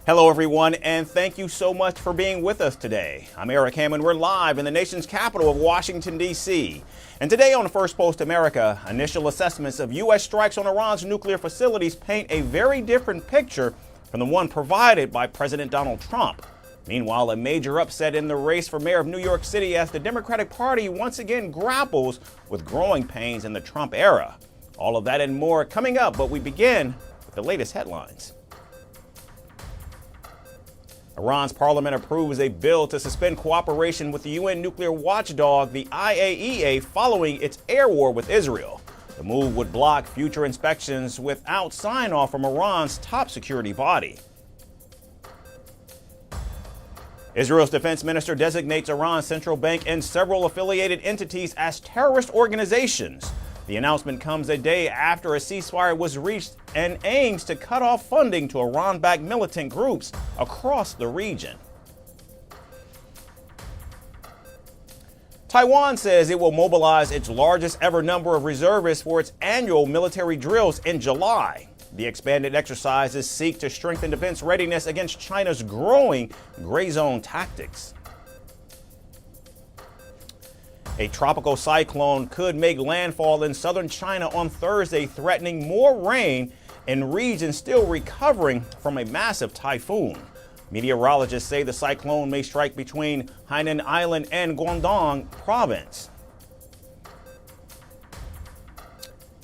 Hello, everyone, and thank you so much for being with us today. I'm Eric Hammond. We're live in the nation's capital of Washington, D.C. And today on Firstpost America, initial assessments of U.S. strikes on Iran's nuclear facilities paint a very different picture from the one provided by President Donald Trump. Meanwhile, a major upset in the race for mayor of New York City as the Democratic Party once again grapples with growing pains in the Trump era. All of that and more coming up, but we begin with the latest headlines. Iran's parliament approves a bill to suspend cooperation with the UN nuclear watchdog, the IAEA, following its air war with Israel. The move would block future inspections without sign-off from Iran's top security body. Israel's defense minister designates Iran's central bank and several affiliated entities as terrorist organizations. The announcement comes a day after a ceasefire was reached and aims to cut off funding to Iran-backed militant groups across the region. Taiwan says it will mobilize its largest ever number of reservists for its annual military drills in July. The expanded exercises seek to strengthen defense readiness against China's growing gray zone tactics. A tropical cyclone could make landfall in southern China on Thursday, threatening more rain in regions still recovering from a massive typhoon. Meteorologists say the cyclone may strike between Hainan Island and Guangdong province.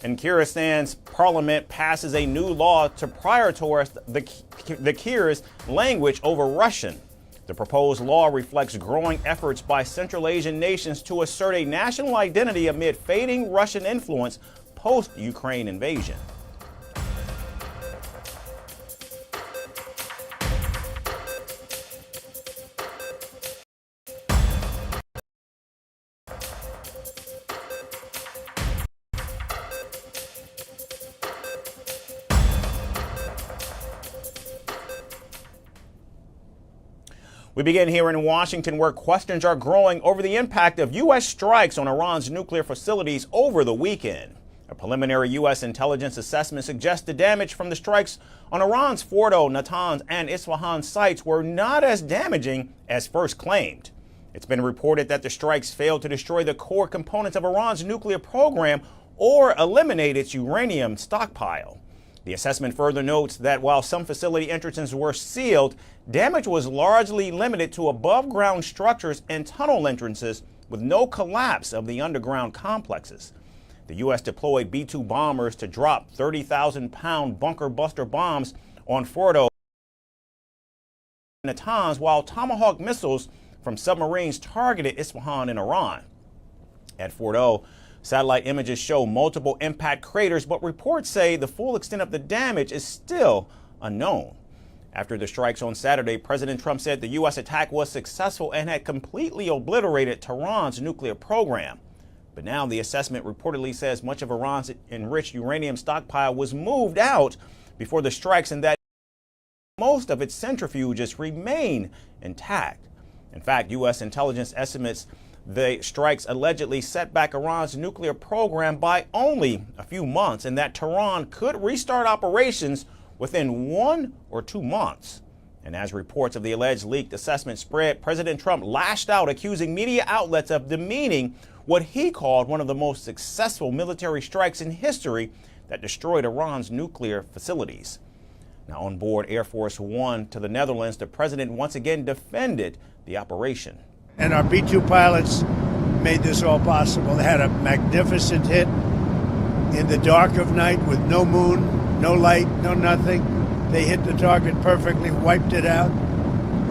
And Kyrgyzstan's parliament passes a new law to prioritize the Kyrgyz language over Russian. The proposed law reflects growing efforts by Central Asian nations to assert a national identity amid fading Russian influence post-Ukraine invasion. We begin here in Washington, where questions are growing over the impact of U.S. strikes on Iran's nuclear facilities over the weekend. A preliminary U.S. intelligence assessment suggests the damage from the strikes on Iran's Fordow, Natanz, and Isfahan sites were not as damaging as first claimed. It's been reported that the strikes failed to destroy the core components of Iran's nuclear program or eliminate its uranium stockpile. The assessment further notes that while some facility entrances were sealed, damage was largely limited to above-ground structures and tunnel entrances with no collapse of the underground complexes. The U.S. deployed B-2 bombers to drop 30,000-pound bunker buster bombs on Fordow and Natanz, while Tomahawk missiles from submarines targeted Isfahan in Iran. At Fordow, satellite images show multiple impact craters, but reports say the full extent of the damage is still unknown. After the strikes on Saturday, President Trump said the U.S. attack was successful and had completely obliterated Tehran's nuclear program. But now the assessment reportedly says much of Iran's enriched uranium stockpile was moved out before the strikes and that most of its centrifuges remain intact. In fact, U.S. intelligence estimates the strikes allegedly set back Iran's nuclear program by only a few months, and that Tehran could restart operations within 1 or 2 months. And as reports of the alleged leaked assessment spread, President Trump lashed out, accusing media outlets of demeaning what he called one of the most successful military strikes in history that destroyed Iran's nuclear facilities. Now, on board Air Force One to the Netherlands, the president once again defended the operation. And our B-2 pilots made this all possible. They had a magnificent hit in the dark of night with no moon, no light, no nothing. They hit the target perfectly, wiped it out.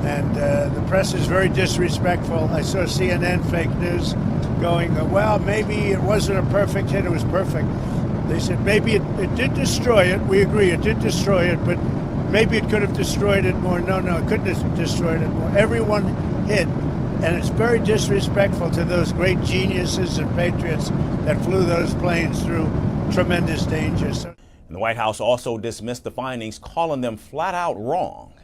And the press is very disrespectful. I saw CNN fake news going, well, maybe it wasn't a perfect hit, it was perfect. They said maybe it did destroy it. We agree, it did destroy it, but maybe it could have destroyed it more. No, it couldn't have destroyed it more. Everyone hit. And it's very disrespectful to those great geniuses and patriots that flew those planes through tremendous danger. And the White House also dismissed the findings, calling them flat out wrong.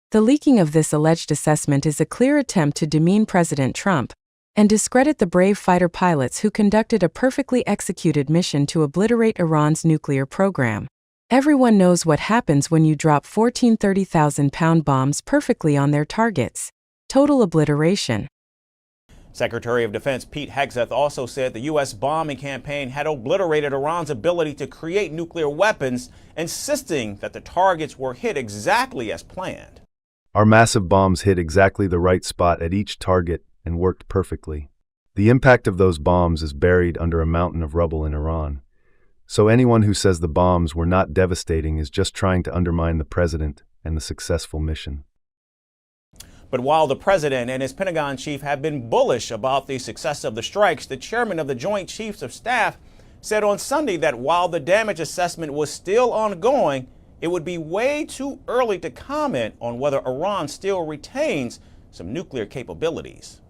The leaking of this alleged assessment is a clear attempt to demean President Trump and discredit the brave fighter pilots who conducted a perfectly executed mission to obliterate Iran's nuclear program. Everyone knows what happens when you drop 14 30,000-pound bombs perfectly on their targets. Total obliteration. Secretary of Defense Pete Hegseth also said the U.S. bombing campaign had obliterated Iran's ability to create nuclear weapons, insisting that the targets were hit exactly as planned. Our massive bombs hit exactly the right spot at each target and worked perfectly. The impact of those bombs is buried under a mountain of rubble in Iran. So anyone who says the bombs were not devastating is just trying to undermine the president and the successful mission. But while the president and his Pentagon chief have been bullish about the success of the strikes, the chairman of the Joint Chiefs of Staff said on Sunday that while the damage assessment was still ongoing, it would be way too early to comment on whether Iran still retains some nuclear capabilities.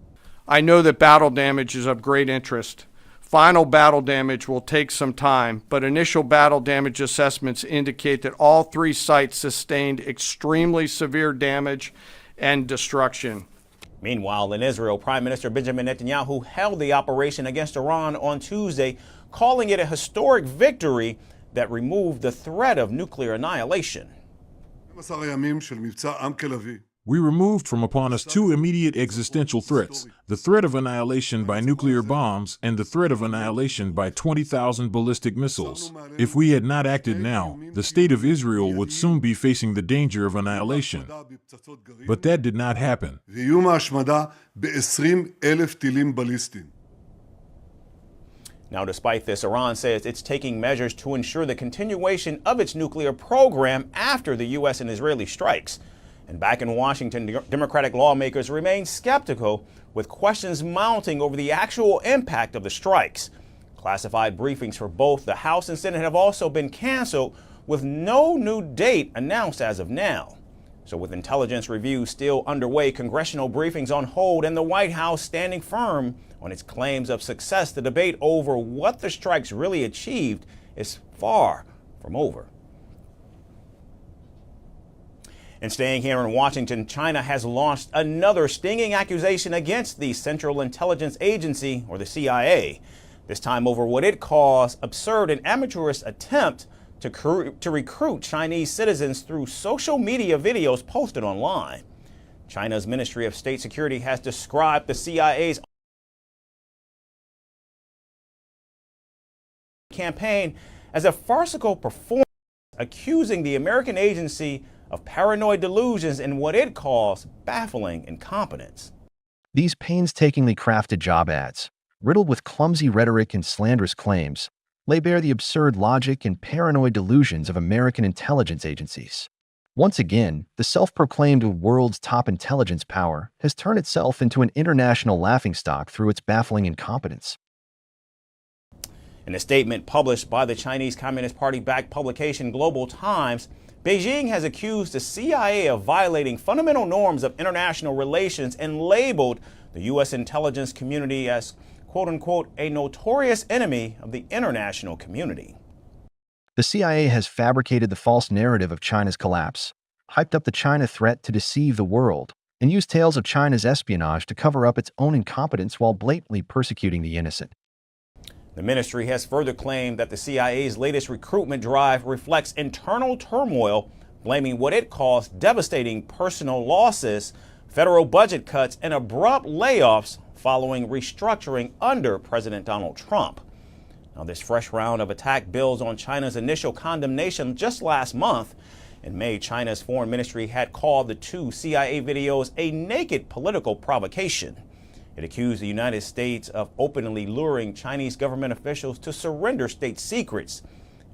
I know that battle damage is of great interest. Final battle damage will take some time, but initial battle damage assessments indicate that all three sites sustained extremely severe damage and destruction. Meanwhile, in Israel, Prime Minister Benjamin Netanyahu held the operation against Iran on Tuesday, calling it a historic victory that removed the threat of nuclear annihilation. We removed from upon us two immediate existential threats, the threat of annihilation by nuclear bombs and the threat of annihilation by 20,000 ballistic missiles. If we had not acted now, the state of Israel would soon be facing the danger of annihilation. But that did not happen. Now, despite this, Iran says it's taking measures to ensure the continuation of its nuclear program after the U.S. and Israeli strikes. And back in Washington, Democratic lawmakers remain skeptical, with questions mounting over the actual impact of the strikes. Classified briefings for both the House and Senate have also been canceled, with no new date announced as of now. So with intelligence reviews still underway, congressional briefings on hold, and the White House standing firm on its claims of success, the debate over what the strikes really achieved is far from over. And staying here in Washington, China has launched another stinging accusation against the Central Intelligence Agency, or the CIA, this time over what it calls absurd and amateurish attempt to recruit Chinese citizens through social media videos posted online. China's Ministry of State Security has described the CIA's campaign as a farcical performance, accusing the American agency of paranoid delusions and what it calls baffling incompetence. These painstakingly crafted job ads, riddled with clumsy rhetoric and slanderous claims, lay bare the absurd logic and paranoid delusions of American intelligence agencies. Once again, the self-proclaimed world's top intelligence power has turned itself into an international laughingstock through its baffling incompetence. In a statement published by the Chinese Communist Party-backed publication Global Times, Beijing has accused the CIA of violating fundamental norms of international relations and labeled the U.S. intelligence community as, quote-unquote, a notorious enemy of the international community. The CIA has fabricated the false narrative of China's collapse, hyped up the China threat to deceive the world, and used tales of China's espionage to cover up its own incompetence while blatantly persecuting the innocent. The ministry has further claimed that the CIA's latest recruitment drive reflects internal turmoil, blaming what it calls devastating personal losses, federal budget cuts, and abrupt layoffs following restructuring under President Donald Trump. Now, this fresh round of attack builds on China's initial condemnation just last month. In May, China's foreign ministry had called the two CIA videos a naked political provocation. It accused the United States of openly luring Chinese government officials to surrender state secrets.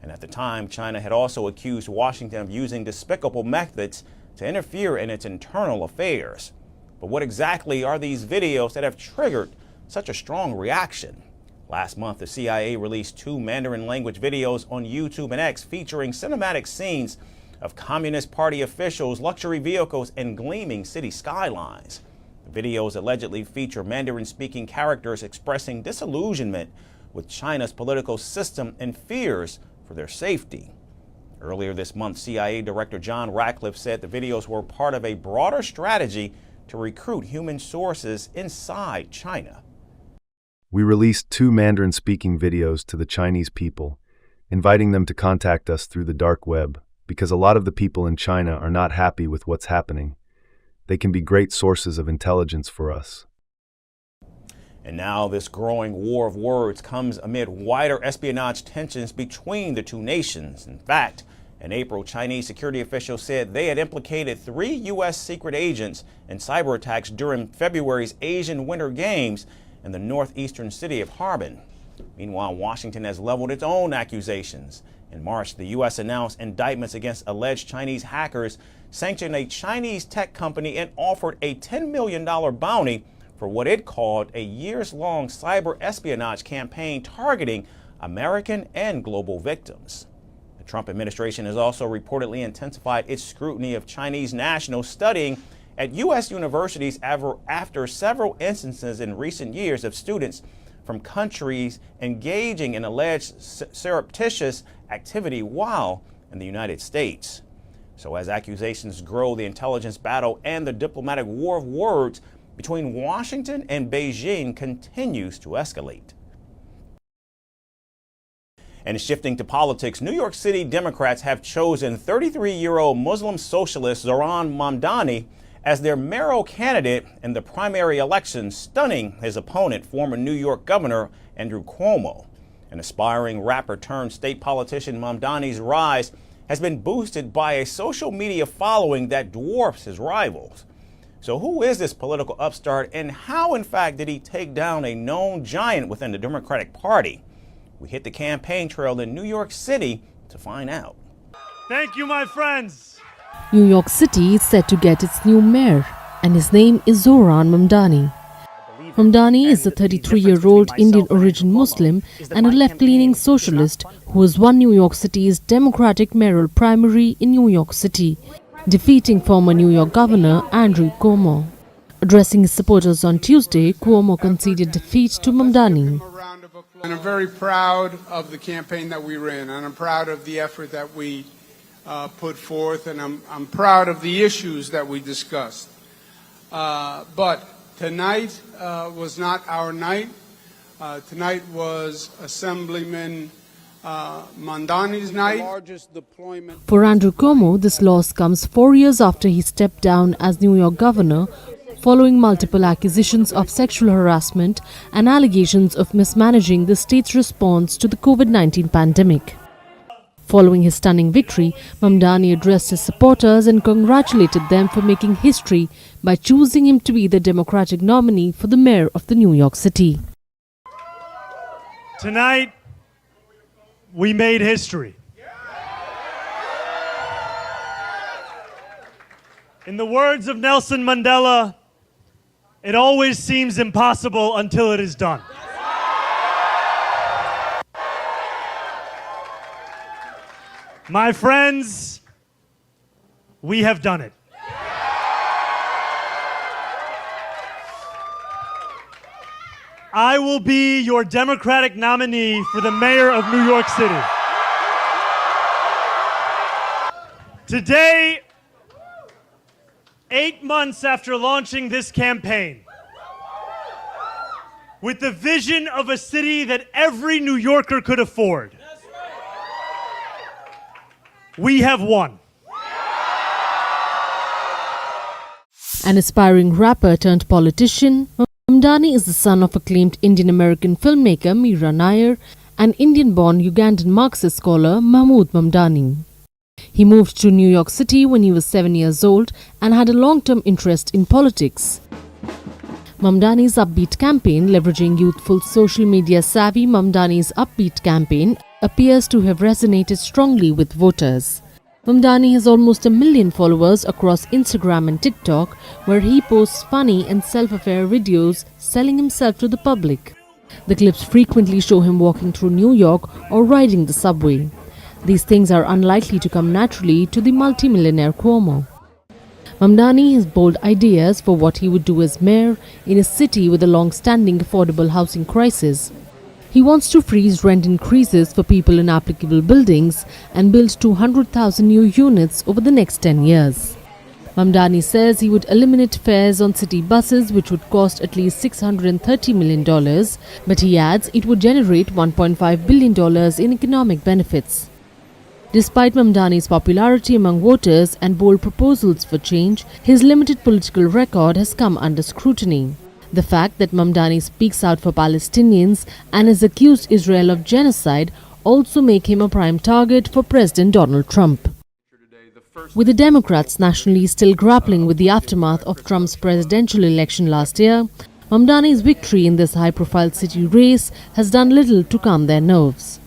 And at the time, China had also accused Washington of using despicable methods to interfere in its internal affairs. But what exactly are these videos that have triggered such a strong reaction? Last month, the CIA released two Mandarin language videos on YouTube and X featuring cinematic scenes of Communist Party officials, luxury vehicles, and gleaming city skylines. The videos allegedly feature Mandarin-speaking characters expressing disillusionment with China's political system and fears for their safety. Earlier this month, CIA Director John Ratcliffe said the videos were part of a broader strategy to recruit human sources inside China. We released two Mandarin-speaking videos to the Chinese people, inviting them to contact us through the dark web, because a lot of the people in China are not happy with what's happening. They can be great sources of intelligence for us. And now this growing war of words comes amid wider espionage tensions between the two nations. In fact, in April, Chinese security officials said they had implicated 3 U.S. secret agents in cyber attacks during February's Asian Winter Games in the northeastern city of Harbin. Meanwhile, Washington has leveled its own accusations. In March, the U.S. announced indictments against alleged Chinese hackers, sanctioned a Chinese tech company, and offered a $10 million bounty for what it called a years-long cyber espionage campaign targeting American and global victims. The Trump administration has also reportedly intensified its scrutiny of Chinese nationals studying at U.S. universities after several instances in recent years of students from countries engaging in alleged surreptitious activity while in the United States. So as accusations grow, the intelligence battle and the diplomatic war of words between Washington and Beijing continues to escalate. And shifting to politics, New York City Democrats have chosen 33-year-old Muslim socialist Zohran Mamdani as their mayoral candidate in the primary election, stunning his opponent, former New York Governor Andrew Cuomo. An aspiring rapper turned state politician, Mamdani's rise has been boosted by a social media following that dwarfs his rivals. So who is this political upstart, and how, in fact, did he take down a known giant within the Democratic Party? We hit the campaign trail in New York City to find out. Thank you, my friends. New York City is set to get its new mayor, and his name is Zohran Mamdani. Mamdani is a 33-year-old Indian origin Muslim and a left-leaning socialist who has won New York City's Democratic mayoral primary in New York City, defeating former New York Governor Andrew Cuomo. Addressing his supporters on Tuesday, Cuomo conceded defeat to Mamdani. And I'm very proud of the campaign that we ran, and I'm proud of the effort that we put forth, and I'm proud of the issues that we discussed. But tonight was not our night. Tonight was Assemblyman Mamdani's night. For Andrew Cuomo, this loss comes 4 years after he stepped down as New York governor, following multiple accusations of sexual harassment and allegations of mismanaging the state's response to the COVID-19 pandemic. Following his stunning victory, Mamdani addressed his supporters and congratulated them for making history by choosing him to be the Democratic nominee for the mayor of the New York City. Tonight, we made history. In the words of Nelson Mandela, it always seems impossible until it is done. My friends, we have done it. I will be your Democratic nominee for the mayor of New York City. Today, 8 months after launching this campaign, with the vision of a city that every New Yorker could afford, we have won. An aspiring rapper turned politician, Mamdani is the son of acclaimed Indian-American filmmaker Meera Nair and Indian-born Ugandan Marxist scholar Mahmood Mamdani. He moved to New York City when he was 7 years old and had a long-term interest in politics. Mamdani's Upbeat campaign, leveraging youthful social media savvy, Mamdani's Upbeat campaign appears to have resonated strongly with voters. Mamdani has almost 1 million followers across Instagram and TikTok, where he posts funny and self-aware videos selling himself to the public. The clips frequently show him walking through New York or riding the subway. These things are unlikely to come naturally to the multimillionaire Cuomo. Mamdani has bold ideas for what he would do as mayor in a city with a long-standing affordable housing crisis. He wants to freeze rent increases for people in applicable buildings and build 200,000 new units over the next 10 years. Mamdani says he would eliminate fares on city buses, which would cost at least $630 million, but he adds it would generate $1.5 billion in economic benefits. Despite Mamdani's popularity among voters and bold proposals for change, his limited political record has come under scrutiny. The fact that Mamdani speaks out for Palestinians and has accused Israel of genocide also make him a prime target for President Donald Trump. With the Democrats nationally still grappling with the aftermath of Trump's presidential election last year, Mamdani's victory in this high-profile city race has done little to calm their nerves.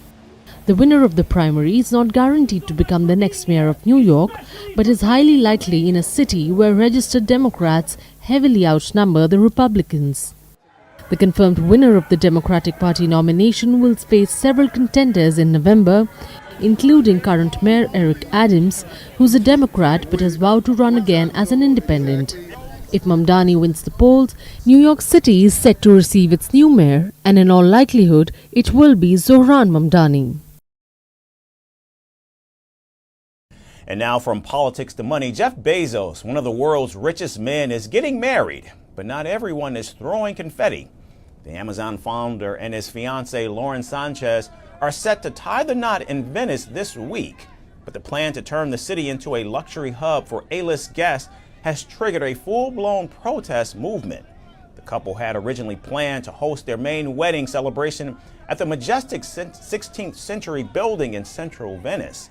The winner of the primary is not guaranteed to become the next mayor of New York, but is highly likely in a city where registered Democrats heavily outnumber the Republicans. The confirmed winner of the Democratic Party nomination will face several contenders in November, including current Mayor Eric Adams, who's a Democrat but has vowed to run again as an independent. If Mamdani wins the polls, New York City is set to receive its new mayor, and in all likelihood, it will be Zohran Mamdani. And now from politics to money, Jeff Bezos, one of the world's richest men, is getting married, but not everyone is throwing confetti. The Amazon founder and his fiancée, Lauren Sanchez, are set to tie the knot in Venice this week. But the plan to turn the city into a luxury hub for A-list guests has triggered a full-blown protest movement. The couple had originally planned to host their main wedding celebration at the majestic 16th century building in central Venice.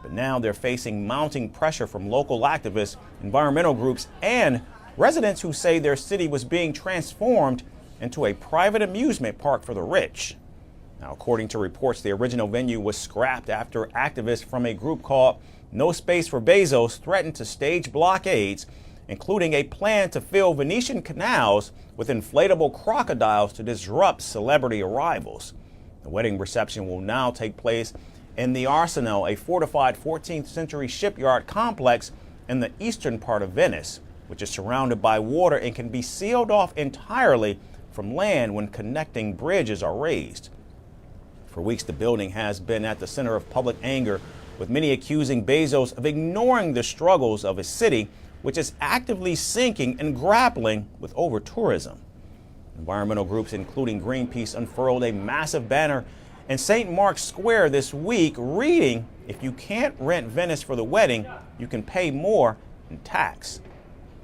But now they're facing mounting pressure from local activists, environmental groups, and residents who say their city was being transformed into a private amusement park for the rich. Now, according to reports, the original venue was scrapped after activists from a group called No Space for Bezos threatened to stage blockades, including a plan to fill Venetian canals with inflatable crocodiles to disrupt celebrity arrivals. The wedding reception will now take place in the Arsenal, a fortified 14th century shipyard complex in the eastern part of Venice, which is surrounded by water and can be sealed off entirely from land when connecting bridges are raised. For weeks, the building has been at the center of public anger, with many accusing Bezos of ignoring the struggles of his city, which is actively sinking and grappling with over-tourism. Environmental groups, including Greenpeace, unfurled a massive banner in St. Mark's Square this week, reading, "If you can't rent Venice for the wedding, you can pay more in tax."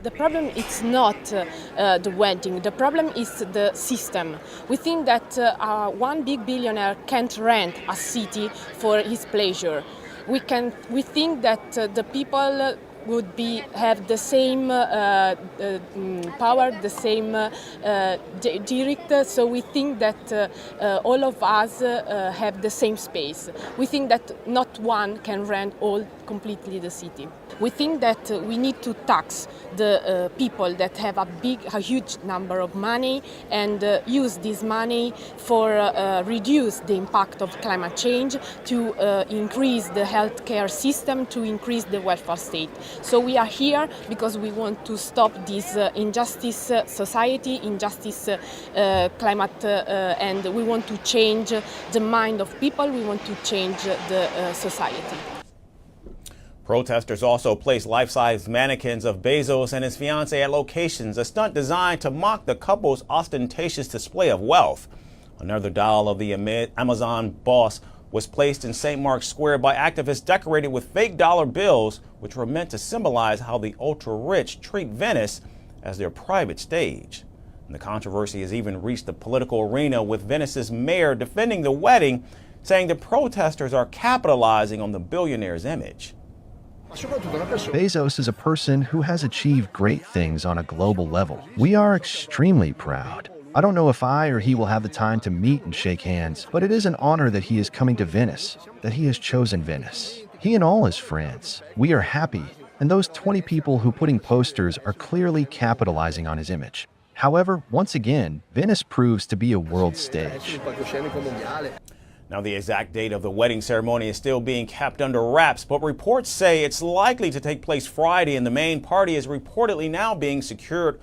The problem is not the wedding, the problem is the system. We think that one big billionaire can't rent a city for his pleasure. We think that the people would have the same power, the same direct. So we think that all of us have the same space. We think that not one can rent completely the city. We think that we need to tax the people that have a huge number of money and use this money for reduce the impact of climate change, to increase the healthcare system, to increase the welfare state. So we are here because we want to stop this injustice society, injustice climate, and we want to change the mind of people. We want to change the society. Protesters also placed life-size mannequins of Bezos and his fiancée at locations, a stunt designed to mock the couple's ostentatious display of wealth. Another doll of the Amazon boss was placed in St. Mark's Square by activists decorated with fake dollar bills, which were meant to symbolize how the ultra-rich treat Venice as their private stage. And the controversy has even reached the political arena, with Venice's mayor defending the wedding, saying the protesters are capitalizing on the billionaire's image. Bezos is a person who has achieved great things on a global level. We are extremely proud. I don't know if I or he will have the time to meet and shake hands, but it is an honor that he is coming to Venice, that he has chosen Venice. He and all his friends. We are happy, and those 20 people who putting posters are clearly capitalizing on his image. However, once again, Venice proves to be a world stage. Now, the exact date of the wedding ceremony is still being kept under wraps, but reports say it's likely to take place Friday, and the main party is reportedly now being secured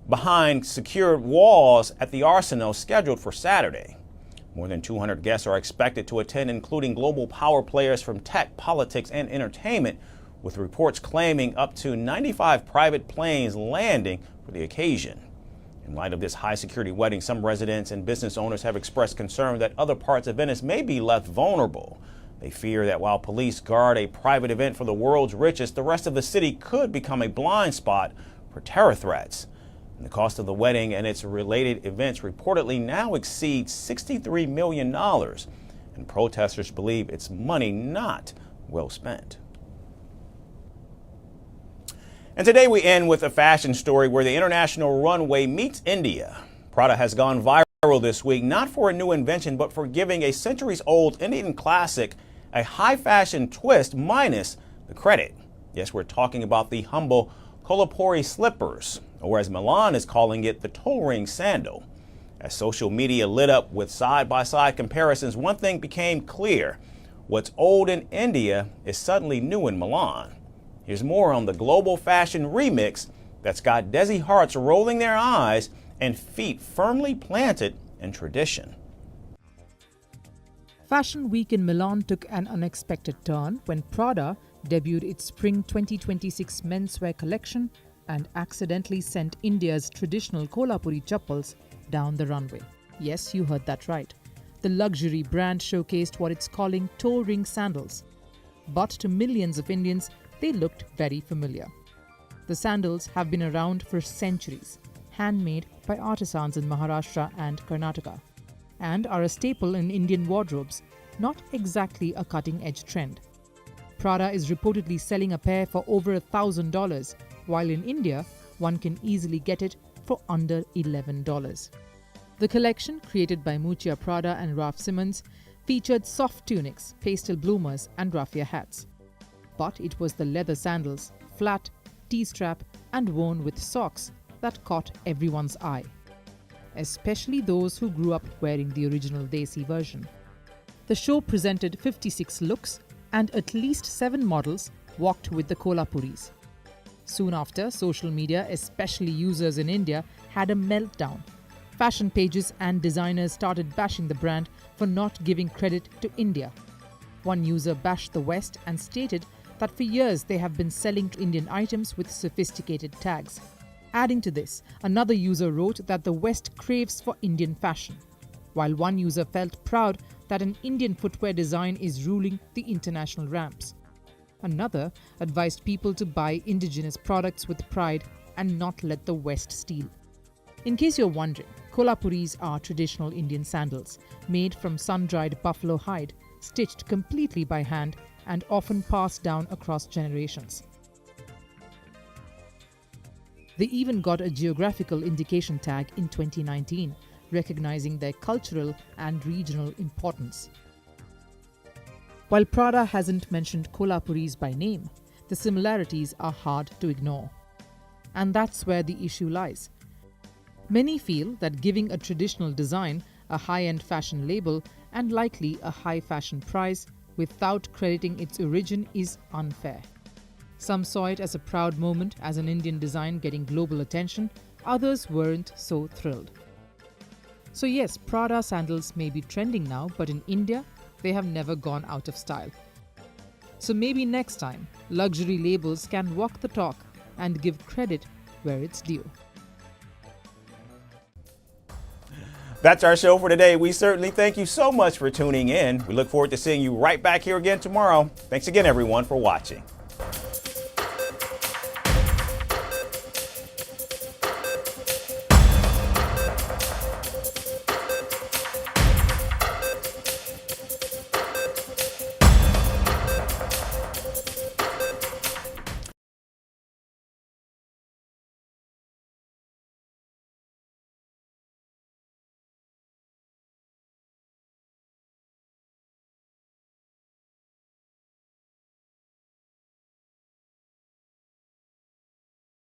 behind secured walls at the Arsenal, scheduled for Saturday. More than 200 guests are expected to attend, including global power players from tech, politics, and entertainment, with reports claiming up to 95 private planes landing for the occasion. In light of this high-security wedding, some residents and business owners have expressed concern that other parts of Venice may be left vulnerable. They fear that while police guard a private event for the world's richest, the rest of the city could become a blind spot for terror threats. And the cost of the wedding and its related events reportedly now exceeds $63 million, and protesters believe it's money not well spent. And today we end with a fashion story where the international runway meets India. Prada has gone viral this week, not for a new invention, but for giving a centuries-old Indian classic a high fashion twist minus the credit. Yes, we're talking about the humble Kolhapuri slippers, or as Milan is calling it, the toe ring sandal. As social media lit up with side-by-side comparisons, one thing became clear. What's old in India is suddenly new in Milan. Here's more on the global fashion remix that's got Desi hearts rolling their eyes and feet firmly planted in tradition. Fashion Week in Milan took an unexpected turn when Prada debuted its Spring 2026 menswear collection and accidentally sent India's traditional Kolhapuri chappals down the runway. Yes, you heard that right. The luxury brand showcased what it's calling toe ring sandals. But to millions of Indians, they looked very familiar. The sandals have been around for centuries, handmade by artisans in Maharashtra and Karnataka, and are a staple in Indian wardrobes, not exactly a cutting-edge trend. Prada is reportedly selling a pair for over $1,000, while in India, one can easily get it for under $11. The collection, created by Muccia Prada and Ralph Simmons, featured soft tunics, pastel bloomers, and raffia hats. But it was the leather sandals, flat, T-strap, and worn with socks that caught everyone's eye, especially those who grew up wearing the original Desi version. The show presented 56 looks, and at least 7 models walked with the Kolhapuris. Soon after, social media, especially users in India, had a meltdown. Fashion pages and designers started bashing the brand for not giving credit to India. One user bashed the West and stated that for years they have been selling Indian items with sophisticated tags. Adding to this, another user wrote that the West craves for Indian fashion, while one user felt proud that an Indian footwear design is ruling the international ramps. Another advised people to buy indigenous products with pride and not let the West steal. In case you're wondering, Kolhapuris are traditional Indian sandals made from sun-dried buffalo hide, stitched completely by hand and often passed down across generations. They even got a geographical indication tag in 2019, recognizing their cultural and regional importance. While Prada hasn't mentioned Kolhapuris by name, the similarities are hard to ignore. And that's where the issue lies. Many feel that giving a traditional design a high-end fashion label and likely a high fashion price without crediting its origin is unfair. Some saw it as a proud moment as an Indian design getting global attention, others weren't so thrilled. So yes, Prada sandals may be trending now, but in India, they have never gone out of style. So maybe next time, luxury labels can walk the talk and give credit where it's due. That's our show for today. We certainly thank you so much for tuning in. We look forward to seeing you right back here again tomorrow. Thanks again, everyone, for watching.